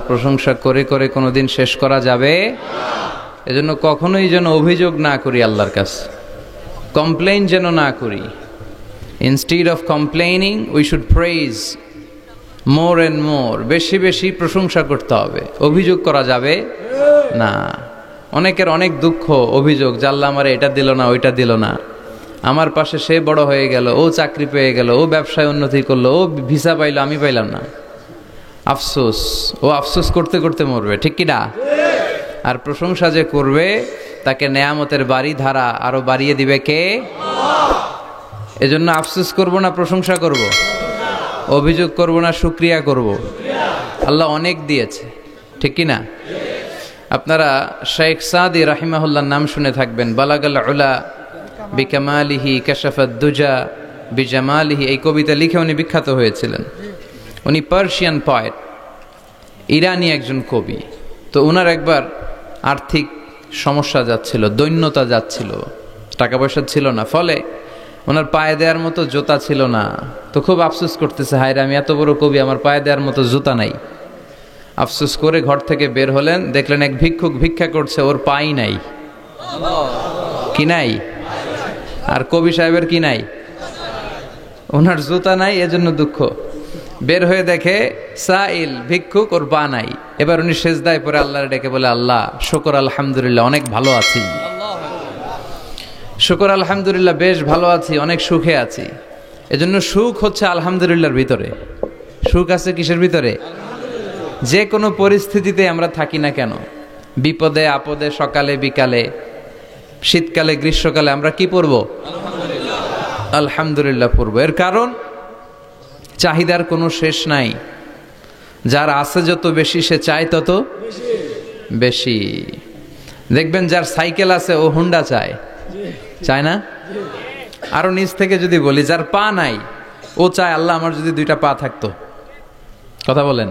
প্রশংসা করে করে কোনোদিন শেষ করা যাবে? এজন্য কখনোই যেন অভিযোগ না করি আল্লাহর কাছে, কমপ্লেইন যেন না করি। Instead of complaining we should praise more and more, বেশি বেশি প্রশংসা করতে হবে। অভিযোগ করা যাবে না। অনেকের অনেক দুঃখ, অভিযোগ, যে আল্লাহ আমারে এটা দিল না, ওইটা দিল না, আমার পাশে সে বড় হয়ে গেল, ও চাকরি পেয়ে গেল, ও ব্যবসায় উন্নতি করলো, ও ভিসা পাইলো, আমি পাইলাম না। আফসোস, ও আফসোস করতে করতে মরবে, ঠিক কি না? আর প্রশংসা যে করবে তাকে নেয়ামতের বাড়ি ধারা আরো বাড়িয়ে দিবে কে? এজন্য আফসোস করব না প্রশংসা করব? অভিযোগ করব না শুকরিয়া করব? আল্লাহ অনেক দিয়েছে, ঠিক কি না? আপনারা শেখ সাদি রাহিমাহুল্লাহর নাম শুনে থাকবেন। বালাগাল উলা বিকামালিহি কাশাফাদ দুজা বিজামালিহি, এই কবিতা লিখে উনি বিখ্যাত হয়েছিলেন। উনি পার্সিয়ান পয়েট, ইরানি একজন কবি। তো উনার একবার আর্থিক সমস্যা যাচ্ছিল, দৈন্যতা যাচ্ছিল, টাকা পয়সা ছিল না, ফলে ওনার পায়ে দেওয়ার মতো জুতা ছিল না। তো খুব আফসোস করতেছে, হায় রে, আমি এত বড় কবি, আমার পায়ে দেওয়ার মতো জুতা নাই। আফসোস করে ঘর থেকে বের হলেন, দেখলেন এক ভিক্ষুক ভিক্ষা করছে, ওর পাই নাই। কি নাই? আর কবি সাহেবের কি নাই? ওনার জুতা নাই, এজন্য দুঃখ। বের হয়ে দেখে সাইল ভিক্ষুক, ওর পা নাই। এবার উনি সেজদায় পরে আল্লাহর ডেকে বলে, আল্লাহ শুকর আলহামদুলিল্লাহ, অনেক ভালো আছি। শুকর আলহামদুলিল্লাহ, বেশ ভালো আছি, অনেক সুখে আছি। এজন্য সুখ হচ্ছে আলহামদুলিল্লাহর ভিতরে। সুখ আছে কিসের ভিতরে? যে কোনো পরিস্থিতিতে আমরা থাকি না কেন, বিপদে আপদে, সকালে বিকালে, শীতকালে গ্রীষ্মকালে, আমরা কি পড়ব? আলহামদুলিল্লাহ পড়ব। এর কারণ চাহিদার কোনো শেষ নাই। যার আছে যত বেশি, সে চায় তত বেশি। দেখবেন যার সাইকেল আছে ও হুন্ডা চায়, চায় না? আরো নিচ থেকে যদি বলি, যার পা নাই ও চায়, আল্লাহ আমার যদি দুইটা পা থাকতো। কথা বলেন?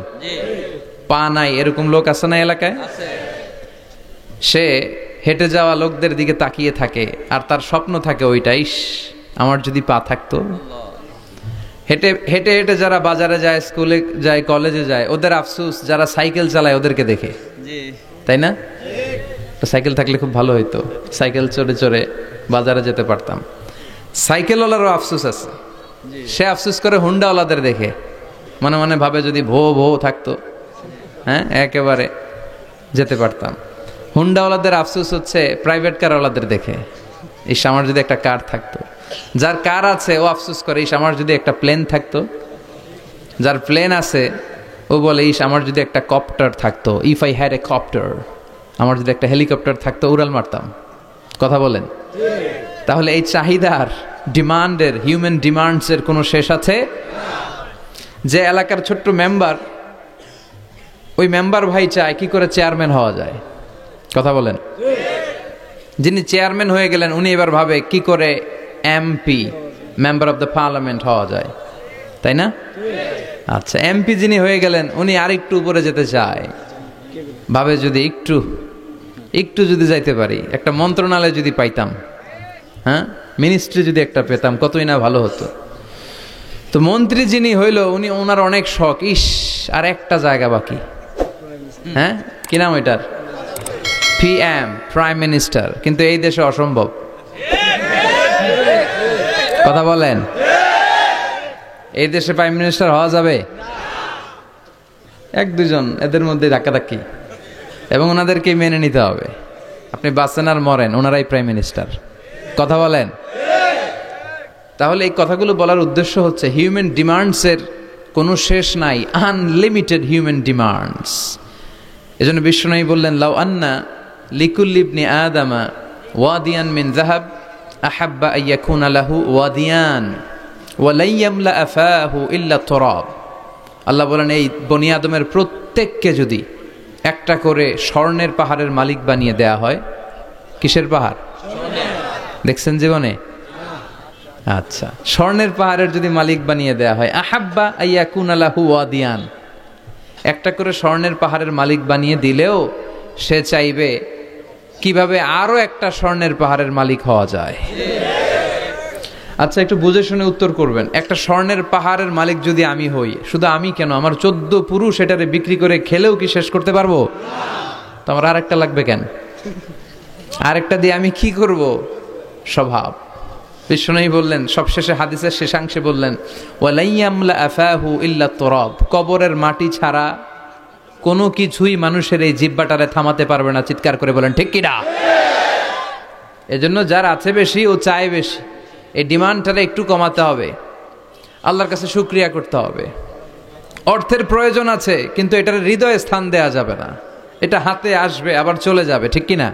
পা নাই এরকম লোক আছে না এলাকায়? সে হেঁটে যাওয়া লোকদের দিকে তাকিয়ে থাকে, আর তার স্বপ্ন থাকে ওইটাই, আমার যদি পা থাকতো। হেঁটে হেঁটে হেঁটে যারা বাজারে যায়, স্কুলে যায়, কলেজে যায়, ওদের আফসোস যারা সাইকেল চালায় ওদেরকে দেখে, তাই না? সাইকেল থাকলে খুব ভালো হইতো, সাইকেল চড়ে চড়ে বাজারে যেতে পারতাম। সাইকেলওয়ালারও আফসোস আছে, সে আফসোস করে হুন্ডাওয়ালাদের দেখে, মনে মনে ভাবে যদি ভো ভো থাকতো, হ্যাঁ, একেবারে যেতে পারতাম। হুন্ডাওয়ালাদের আফসোস হচ্ছে প্রাইভেট কারওয়ালাদের দেখে, ইস আমার যদি একটা কার থাকতো। যার কার আছে ও আফসোস করে, ইস আমার যদি একটা প্লেন থাকতো। যার প্লেন আছে ও বলে, ইস আমার যদি একটা কপ্টার থাকতো, if I had a copter, আমার যদি একটা হেলিকপ্টার থাকতো, উড়াল মারতাম। কথা বলেন? তাহলে এই চাহিদার, ডিমান্ডের, হিউম্যান ডিমান্ডসের কোনো শেষ আছে? যে এলাকার ছোট্ট মেম্বার, ওই মেম্বার ভাই চায় কি করে চেয়ারম্যান হওয়া যায়। কথা বলেন? যিনি চেয়ারম্যান হয়ে গেলেন উনি এবার ভাবে কি করে MP, member of the parliament হওয়া যায়, তাই না? আচ্ছা, এমপি যিনি হয়ে গেলেন উনি আর একটু উপরে যেতে চায়, ভাবে যদি একটু যদি যাইতে পারি, একটা মন্ত্রণালয় যদি পাইতাম, হ্যাঁ, মিনিস্ট্রি যদি একটা পেতাম, কতই না ভালো হতো। তো মন্ত্রী যিনি হইল উনি, ওনার অনেক শখ, ইস আর একটা জায়গা বাকি, হ্যাঁ, কি নাম ওইটার? PM, prime minister. কিন্তু এই দেশে অসম্ভব। কথা বলেন? এই দেশে প্রাইম মিনিস্টার হওয়া যাবে? এক দুজন এদের মধ্যে ধাক্কাধাক্কি, এবং ওনাদেরকে মেনে নিতে হবে। আপনি বাঁচেন আর মরেন, ওনারাই প্রাইম মিনিস্টার। কথা বলেন? তাহলে এই কথাগুলো বলার উদ্দেশ্য হচ্ছে হিউম্যান ডিমান্ডসের কোনো শেষ নাই, আনলিমিটেড হিউম্যান ডিমান্ডস। এজন্য বিশ্বনবী বললেন, লাউ আন্না লিকুল্লি ইবনি আদামা ওয়াদিয়ান মিন যাহাব আহাব্বা আইয়াকুনা লাহু ওয়াদিয়ান ওয়া লা ইয়ামলা আফাহু ইল্লা তুরাব। আল্লাহ বলেন, এই বনি আদমের প্রত্যেককে যদি একটা করে স্বর্ণের পাহাড়ের মালিক বানিয়ে দেয়া হয়। কিসের পাহাড় দেখছেন জীবনে? আচ্ছা, স্বর্ণের পাহাড়ের যদি মালিক বানিয়ে দেয়া হয়, আহাব্বা আইয়াকুনা লাহু ওয়াদিয়ান, একটা করে স্বর্ণের পাহাড়ের মালিক বানিয়ে দিলেও সে চাইবে কিভাবে আরো একটা স্বর্ণের পাহাড়ের মালিক হওয়া যায়। আচ্ছা, একটু বুঝে শুনে উত্তর করবেন। একটা স্বর্ণের পাহাড়ের মালিক যদি আমি হই, শুধু আমি কেন, আমার 14 পুরুষ এটারে বিক্রি করে খেলেও কি শেষ করতে পারবো? তো আমার আরেকটা লাগবে কেন? আরেকটা দিয়ে আমি কি করব? স্বভাব। বিষ্ণুই বললেন সবশেষে হাদিসের শেষাংশে বললেন, ওয়ালাইয়ামলা আফাহু ইল্লা তুরাব, কবরের মাটি ছাড়া কোনো কিছুই মানুষের এই জিহ্বাটারে থামাতে পারবে না। চিৎকার করে বলেন ঠিক কিনা? এজন্য যার আছে বেশি ও চায় বেশি, এই ডিমান্ডটারে একটু কমাতে হবে, আল্লাহর কাছে শুকরিয়া করতে হবে। অর্থের প্রয়োজন আছে, কিন্তু এটার হৃদয়ে স্থান দেয়া যাবে না। এটা হাতে আসবে আবার চলে যাবে, ঠিক কিনা?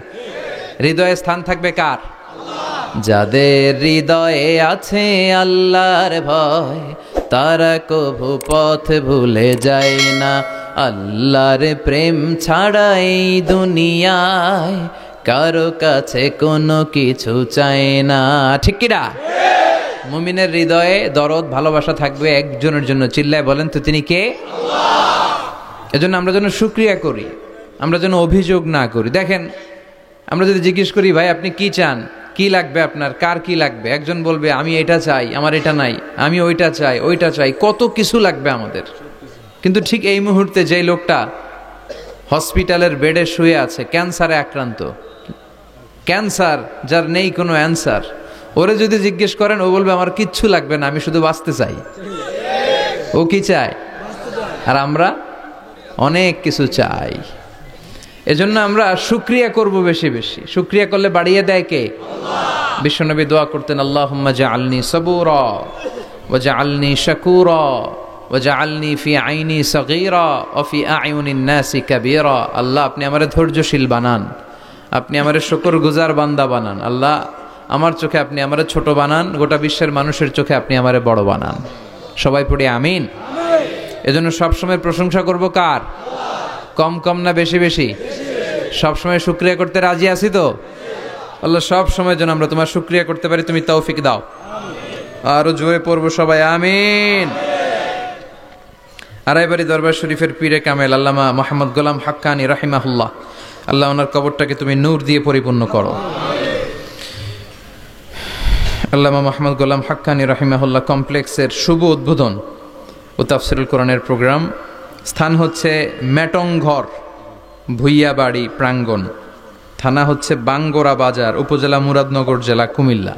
হৃদয়ে স্থান থাকবে কার? যাদের হৃদয়ে আছে আল্লাহর ভয়, তারা কভু পথ ভুলে যায় না। আল্লাহর প্রেম ছাড়া এই দুনিয়ায় কারো কাছে কোনো কিছু চায় না, ঠিক কিনা? মুমিনের হৃদয়ে দরদ ভালোবাসা থাকবে একজনের জন্য। চিল্লায় বলেন তো তিনি কে? আল্লাহ। এজন্য আমরা যেন শুকরিয়া করি, আমরা যেন অভিযোগ না করি। দেখেন, আমরা যদি জিজ্ঞেস করি ভাই আপনি কি চান, কি লাগবে আপনার, কার কি লাগবে, একজন বলবে আমি এটা চাই, আমার এটা নাই, আমি ওইটা চাই, ওইটা চাই, কত কিছু লাগবে আমাদের। কিন্তু ঠিক এই মুহূর্তে যে লোকটা হসপিটালের বেডে শুয়ে আছে, ক্যান্সারে আক্রান্ত, ক্যান্সার যার নেই কোনো অ্যান্সার, ওরে যদি জিজ্ঞেস করেন ও বলবে আমার কিচ্ছু লাগবে না, আমি শুধু বাঁচতে চাই। ও কি চায়? আর আমরা অনেক কিছু চাই। এজন্য আমরা শুকরিয়া করব বেশি বেশি। শুকরিয়া করলে বাড়িয়ে দেয় কে? আল্লাহ। বিশ্বনবী দোয়া করতেন, আল্লাহুম্মা জাআলনি সাবুরা ওয়া জাআলনি শাকুরা ওয়া জাআলনি ফি আইনি সগীরা ওয়া ফি আয়ুনিন নাসি কাবীরা। আল্লাহ আপনি আমারে ধৈর্যশীল বানান, আপনি আমারে শুকরগুজার বান্দা বানান। আল্লাহ আমার চোখে আপনি আমারে ছোট বানান, গোটা বিশ্বের মানুষের চোখে আপনি আমারে বড় বানান। সবাই পড়ি আমিন। এজন্য সবসময় প্রশংসা করব কার? কম কম না বেশি বেশি? সবসময় শুকরিয়া করতে রাজি আছি তো? আল্লাহ সব সময় যেন আমরা তোমার শুকরিয়া করতে পারি, তুমি তৌফিক দাও। আরো জোরে পড়বো সবাই আমিন। আড়াইবাড়ি দরবার শরীফের পীরে কামেল আল্লামা মোহাম্মদ গোলাম হাক্কানি রাহিমাহুল্লাহ, আল্লাহ ওনার কবরটাকে তুমি নূর দিয়ে পরিপূর্ণ করো। আল্লামা মোহাম্মদ গোলাম হাক্কানি রাহিমাহুল্লাহ কমপ্লেক্সের শুভ উদ্বোধন ও তাফসিরুল কোরআনের প্রোগ্রাম। স্থান হচ্ছে মেটংঘর ভুইয়াবাড়ি প্রাঙ্গণ, থানা হচ্ছে বাঙ্গোরা বাজার, উপজেলা মুরাদনগর, জেলা কুমিল্লা।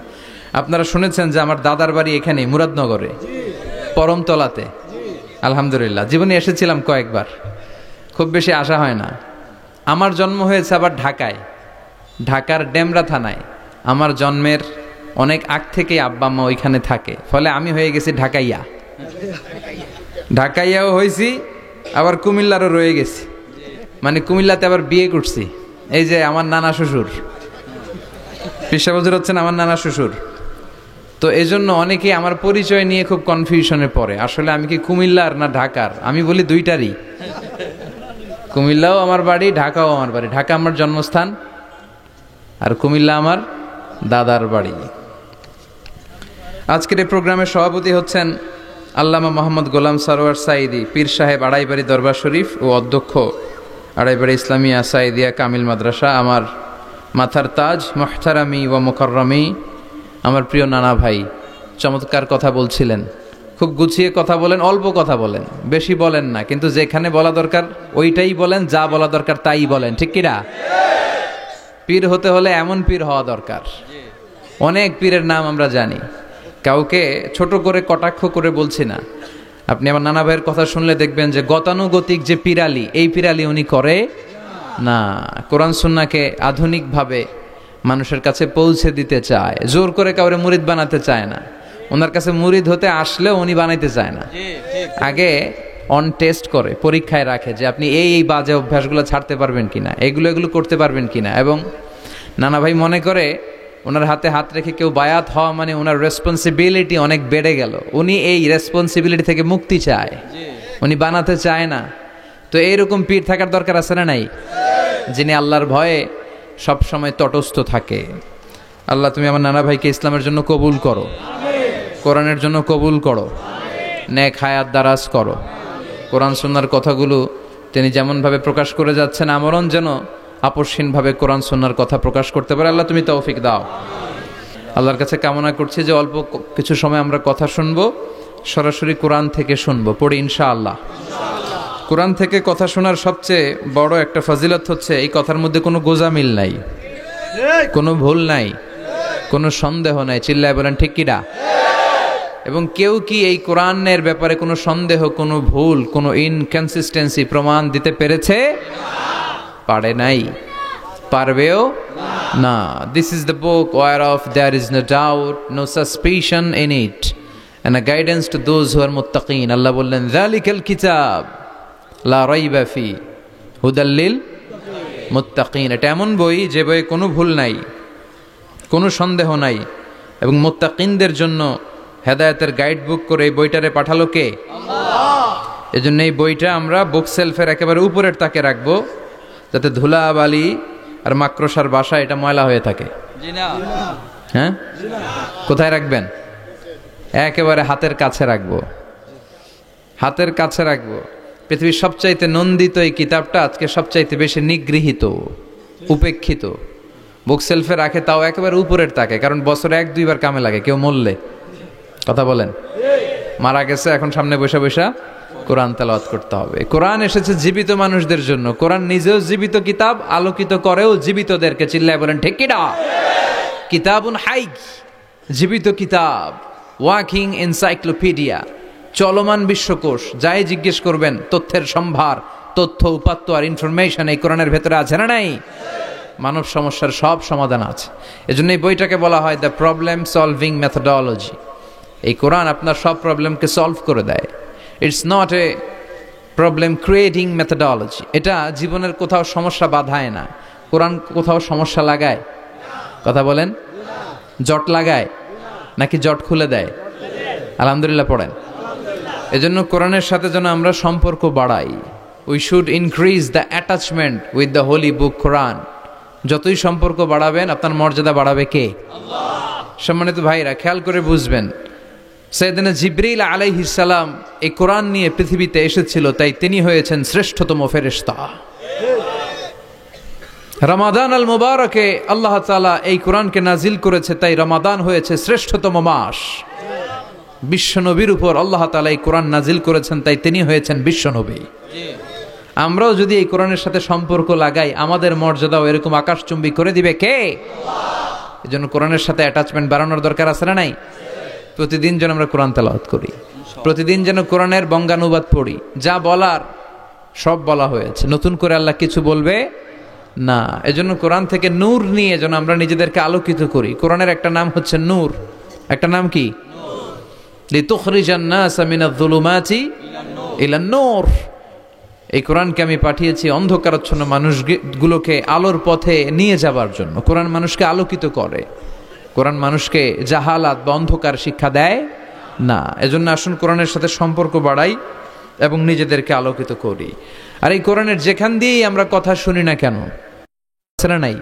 আপনারা শুনেছেন যে আমার দাদার বাড়ি এখানে মুরাদনগরে পরমতলাতে। আলহামদুলিল্লাহ, জীবনে এসেছিলাম কয়েকবার, খুব বেশি আসা হয় না। আমার জন্ম হয়েছে আবার ঢাকায়, ঢাকার ডেমরা থানায়। আমার জন্মের অনেক আগ থেকেই আব্বা আম্মা ওইখানে থাকে, ফলে আমি হয়ে গেছি ঢাকাইয়া। ঢাকাইয়াও হয়েছি, আবার কুমিল্লারও রয়ে গেছি, মানে কুমিল্লাতে আবার বিয়ে করছি। এই যে আমার নানা শ্বশুর, পিসা বছর হচ্ছেন আমার নানা শ্বশুর। তো এই জন্য অনেকেই আমার পরিচয় নিয়ে খুব কনফিউশনে পড়ে, আসলে আমি কি কুমিল্লার না ঢাকার। আমি বলি দুইটারই, কুমিল্লাও আমার বাড়ি, ঢাকাও আমার বাড়ি। ঢাকা আমার জন্মস্থান আর কুমিল্লা আমার দাদার বাড়ি। আজকের এই প্রোগ্রামের সভাপতি হচ্ছেন আল্লামা মোহাম্মদ গোলাম সরোয়ার সাইদি, পীর সাহেব, আড়াইবাড়ি দরবার শরীফ ও অধ্যক্ষ আড়াইবাড়ি ইসলামিয়া সাইদিয়া কামিল মাদ্রাসা। আমার মাথার তাজ, মুহতারামি ওয়া মুকাররমি, আমার প্রিয় নানা ভাই, চমৎকার কথা বলছিলেন, খুব গুছিয়ে কথা বলেন, অল্প কথা বলেন, বেশি বলেন না, কিন্তু যেখানে বলা দরকার ওইটাই বলেন, যা বলা দরকার তাই বলেন, ঠিক কিনা? পীর হতে হলে এমন পীর হওয়া দরকার। অনেক পীরের নাম আমরা জানি, কাউকে ছোট করে কটাক্ষ করে বলছি না। আপনি আমার নানা ভাইয়ের কথা শুনলে দেখবেন যে গতানুগতিক যে পিরালি, এই পিরালি উনি করে না। কোরআন সুন্নাহকে আধুনিকভাবে মানুষের কাছে পৌঁছে দিতে চায়, জোর করে কাউরে মুরিদ বানাতে চায় না। ওনার কাছে মুরিদ হতে আসলেও উনি বানাইতে চায় না, আগে অন টেস্ট করে, পরীক্ষায় রাখে যে আপনি এই বাজে অভ্যাসগুলো ছাড়তে পারবেন কিনা, এগুলো করতে পারবেন কিনা। এবং নানা ভাই মনে করে ওনার হাতে হাত রেখে কেউ বায়াত হওয়া মানে ওনার রেসপন্সিবিলিটি অনেক বেড়ে গেল। উনি এই রেসপন্সিবিলিটি থেকে মুক্তি চায়, উনি বানাতে চায় না। তো এইরকম পীর থাকার দরকার আছে না নাই, যিনি আল্লাহর ভয়ে সব সময় তটস্থ থাকে। আল্লাহ তুমি আমার নানা ভাইকে ইসলামের জন্য কবুল করো, কোরআনের জন্য কবুল করো, নেক হায়াত দারাজ করো। কোরআন সুন্নাহর কথাগুলো তিনি যেমনভাবে প্রকাশ করে যাচ্ছেন, আমরণ যেন আপসহীনভাবে কোরআন সুন্নাহর কথা প্রকাশ করতে পারে। আল্লাহ তুমি তৌফিক দাও। আল্লাহর কাছে কামনা করছি যে অল্প কিছু সময় আমরা কথা শুনবো, সরাসরি কোরআন থেকে শুনবো, পড়ি ইনশাআল্লাহ। কোরআন থেকে কথা শোনার সবচেয়ে বড় একটা ফজিলত হচ্ছে এই কথার মধ্যে কোনো গোজামিল নাই, কোনো ভুল নাই, কোনো সন্দেহ নাই। চিল্লায় বলেন ঠিক কিনা? এবং কেউ কি এই কোরআনের ব্যাপারে কোনো সন্দেহ, কোনো ভুল, কোনো ইনকনসিস্টেন্সি প্রমাণ দিতে পেরেছে? পারে নাই, পারবেও না। This is the book whereof there is no doubt, no suspicion in it, and a guidance to those who are muttaqin. আল্লাহ বললেন যালিকাল কিতাব লা রাইবা ফি হুদাল লিল মুত্তাকিন। এটা এমন বই যে বইয়ে কোনো ভুল নাই, কোনো সন্দেহ নাই, এবং মুত্তাকিনদের জন্য হেদায়েতের গাইড বুক করে এই বইটারে পাঠালো কে? আল্লাহ। এজন্য এই বইটা আমরা বুক সেলফের একেবারে উপরের তাকে রাখবো, যাতে ধুলা বালি আর মাকড়সার বাসা এটা ময়লা হয়ে থাকে। হ্যাঁ, কোথায় রাখবেন? একেবারে হাতের কাছে রাখবো, হাতের কাছে রাখবো। পৃথিবীর সবচাইতে নন্দিত এই কিতাবটা আজকে সবচাইতে বেশি নিগৃহীত, উপেক্ষিত। বুক সেলফে রাখে, তাও একেবারে উপরের তাকে, কারণ বছরে 1-2 বার কামে লাগে। কেউ মরলে, কথা বলেন, মারা গেছে, এখন সামনে বসে বসে কোরআন তেলাওয়াত করতে হবে। কোরআন এসেছে জীবিত মানুষদের জন্য। কোরআন নিজেও জীবিত কিতাব, আলোকিত করেও জীবিতদেরকে। চিল্লায় বলেন ঠিক কিনা? কিতাবুন হাই, জীবিত কিতাব, ওয়াকিং এনসাইক্লোপিডিয়া, চলমান বিশ্বকোষ। যাই জিজ্ঞেস করবেন তথ্যের সম্ভার, তথ্য উপাত্ত আর ইনফরমেশন এই কোরআনের ভেতরে আছে না নাই? মানব সমস্যার সব সমাধান আছে। এজন্য এই বইটাকে বলা হয় দ্য প্রবলেম সলভিং মেথোডোলজি। এই কোরআন আপনার সব প্রবলেমকে সলভ করে দেয়। It's not a problem creating methodology. এটা জীবনের কোথাও সমস্যা বাধায় না। কোরআন কোথাও সমস্যা লাগায়? কথা বলেন, জট লাগায় নাকি জট খুলে দেয়? আলহামদুলিল্লাহ পড়েন। এজন্য কোরআনের সাথে যেন আমরা সম্পর্ক বাড়াই। We should increase the attachment with the holy book Quran. যতই সম্পর্ক বাড়াবেন আপনার মর্যাদা বাড়াবে কে? আল্লাহ। সম্মানিত ভাইরা, খেয়াল করে বুঝবেন, সাইয়েদনা জিবরিল আলাইহিস সালাম এই কোরআন নিয়ে পৃথিবীতে এসেছিল, তাই তিনি হয়েছেন শ্রেষ্ঠতম ফেরেশতা। রমাদান আল মুবারকে আল্লাহ তাআলা এই কোরআনকে নাজিল করেছে, তাই রমাদান হয়েছে শ্রেষ্ঠতম মাস। বিশ্বনবীর উপর আল্লাহ তাআলা এই কোরআন নাজিল করেছেন, তাই তিনি হয়েছেন বিশ্বনবী। আমরাও যদি এই কোরআনের সাথে সম্পর্ক লাগাই, আমাদের মর্যাদাও এরকম আকাশচুম্বী করে দিবে কে? আল্লাহ। এজন্য কোরআনের সাথে অ্যাটাচমেন্ট বাড়ানোর দরকার আছে না নাই? প্রতিদিন যেন আমরা কোরআন তেলাওয়াত করি, প্রতিদিন যেন কোরআনের বঙ্গানুবাদ পড়ি। যা বলার সব বলা হয়েছে, নতুন করে আল্লাহ কিছু বলবে না। এজন্য কোরআন থেকে নূর নিয়ে যেন আমরা নিজেদেরকে আলোকিত করি। কোরআনের একটা নাম হচ্ছে নূর, একটা নাম কি? লিতুখরিজান নাসা মিনাজ যুলুমাতি ইলান নূর। এই কোরআনকে আমি পাঠিয়েছি অন্ধকারাচ্ছন্ন মানুষগুলোকে আলোর পথে নিয়ে যাবার জন্য। কোরআন মানুষকে আলোকিত করে, কোরআন মানুষকে জাহালাত বা অন্ধকার শিক্ষা দেয় না। এজন্য আসুন কোরআনের সাথে সম্পর্ক বাড়াই এবং নিজেদেরকে আলোকিত করি। আর এই কোরআনের যেখান দিয়েই আমরা কথা শুনি না কেন, নাই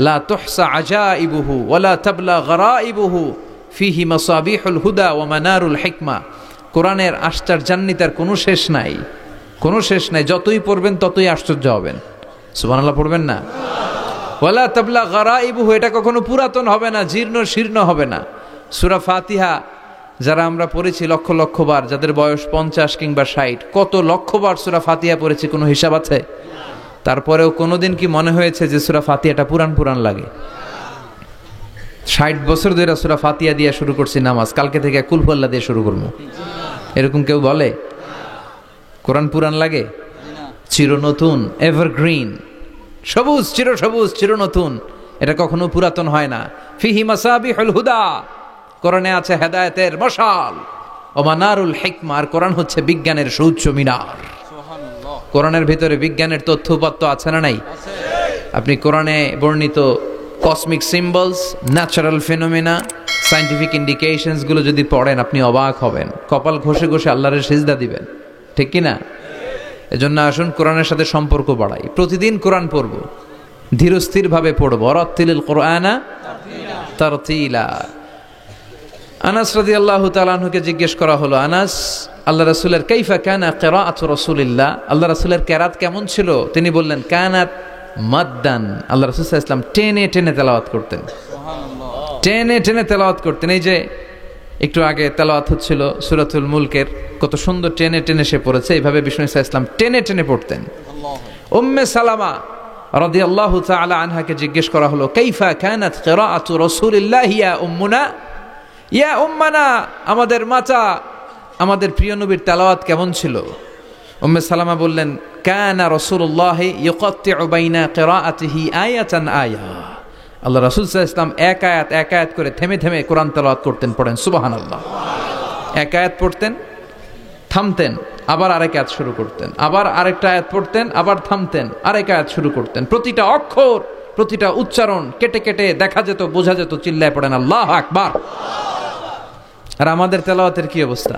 লা তুহসা আজাইবুহু ওয়ালা তাবলা গরাইবুহু ফিহি মাসাবিহুল হুদা ওয়া মানারুল হিকমা। কোরআনের আশ্চর্যান্বিতার কোনো শেষ নাই, কোনো শেষ নাই। যতই পড়বেন ততই আশ্চর্য হবেন। সুবহানাল্লাহ পড়বেন না? ওয়ালা তাবলা গরাইবুহু, এটা কখনো পুরাতন হবে না, জীর্ণ শীর্ণ হবে না। সূরা ফাতিহা যারা আমরা পড়েছি লক্ষ লক্ষ বার, যাদের বয়স 50 কিংবা 60, কত লক্ষবার সূরা ফাতিহা পড়েছি, কোনো হিসাব আছে? তারপরেও কোনোদিন কি মনে হয়েছে যে সূরা ফাতিহাটা পুরান পুরান লাগে? 60 বছর ধরে সূরা ফাতিহা দিয়ে শুরু করছি নামাজ, কালকে থেকে কুল হুয়াল্লাহ দিয়ে শুরু করবো, এরকম কেউ বলে? কোরআন পুরান লাগে? চির নতুন, এভারগ্রিন, সবুজ, চির সবুজ, চির নতুন। এটা কখনো পুরাতন হয় না। ফিহি মাসাবিহুল হুদা, কোরআনে আছে হেদায়েতের মশাল। ও মানারুল হিকমা, আর কোরআন হচ্ছে বিজ্ঞানের সুউচ্চ মিনার। কোরআনের ভিতরে বিজ্ঞানের তথ্য উপাত্ত আছে না নাই? আপনি কোরআনে বর্ণিত cosmic symbols, natural phenomena, scientific indications গুলো যদি পড়েন আপনি অবাক হবেন, কপাল ঘষে ঘষে আল্লাহর সিজদা দিবেন, ঠিক কি না? এজন্য আসুন কোরআনের সাথে সম্পর্ক বাড়াই। প্রতিদিন কোরআন পড়ব, ধীরস্থির ভাবে পড়ব। রাত্তিলিল কোরআনা তারতিলা। আনাস রাদিয়াল্লাহু তাআলা আনহুকে জিজ্ঞেস করা হলো, আনাস, আল্লাহ রাসূলের কাইফা কানা কিরাআতু রাসূলিল্লাহ, আল্লাহ রাসূলের কিরাত কেমন ছিল? তিনি বললেন কানাত মাদ্দান, আল্লাহ রাসূল সাল্লাল্লাহু আলাইহি ওয়াসাল্লাম টেনে টেনে তেলাওয়াত করতেন। টেনে টেনে তেলাওয়াত করতেন। এই যে একটু আগে তেলাওয়াত হচ্ছিল সূরাতুল মুলকের, কত সুন্দর টেনে টেনে সে পড়েছে। এইভাবে বিষ্ণু ইসলাম টেনে টেনে পড়তেন। উম্মে সালামা রাদিয়াল্লাহু তাআলা আনহাকে জিজ্ঞেস করা হলো, কাইফা কানাত কিরাআতু রাসূলিল্লাহি ইয়া উম্মুনা, ইয়া উম্মানা, আমাদের মাতা, আমাদের প্রিয় নবীর তেলাওয়াত কেমন ছিল? উম্মে সালামা বললেন, কানা রাসূলুল্লাহি ইউকাত্তিউ বাইনা কিরাআতিহি আয়াতান আয়া, আল্লাহ রাসূল সাল্লাল্লাহু আলাইহি ওয়াসাল্লাম এক আয়াত করে থেমে থেমে কোরআন তেলাওয়াত করতেন। পড়েন সুবহানাল্লাহ। এক আয়াত পড়তেন, থামতেন, আবার আরেক আয়াত শুরু করতেন, আবার আরেকটা আয়াত পড়তেন, আবার থামতেন, আরেক আয়াত শুরু করতেন। প্রতিটা অক্ষর, প্রতিটা উচ্চারণ কেটে কেটে দেখা যেত, বোঝা যেত। চিল্লায় পড়েন আল্লাহু আকবার। আর আমাদের তেলাওয়াতের কি অবস্থা?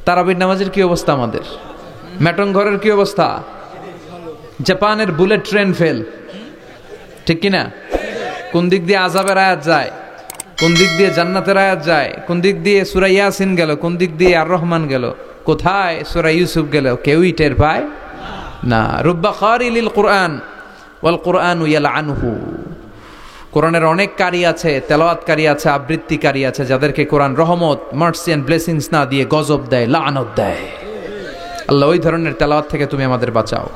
তারাবির নামাজের কি অবস্থা? আমাদের ম্যাটন ঘরের কি অবস্থা? জাপানের বুলেট ট্রেন ফেল, ঠিক কিনা? কোন দিক দিয়ে আযাবের আয়াত যায়, কোন দিক দিয়ে জান্নাতের আয়াত যায়, কোন দিক দিয়ে সূরা ইয়াসিন গেল, কোন দিক দিয়ে আর রহমান গেল, কোথায় সূরা ইউসুফ গেল, কেউই টের পায় না। রুব্বা কারি লিল কুরআন ওয়াল কুরআনু ইয়ালআনহু, কোরআনের অনেক কারি আছে, তেলাওয়াতকারী আছে, আবৃত্তিকারী আছে, যাদেরকে কোরআন রহমত, মার্সি এন্ড ব্লেসিংস না দিয়ে গজব দেয়, লাআনত দেয়। আল্লাহ ওই ধরনের তেলাওয়াত থেকে তুমি আমাদের বাঁচাও।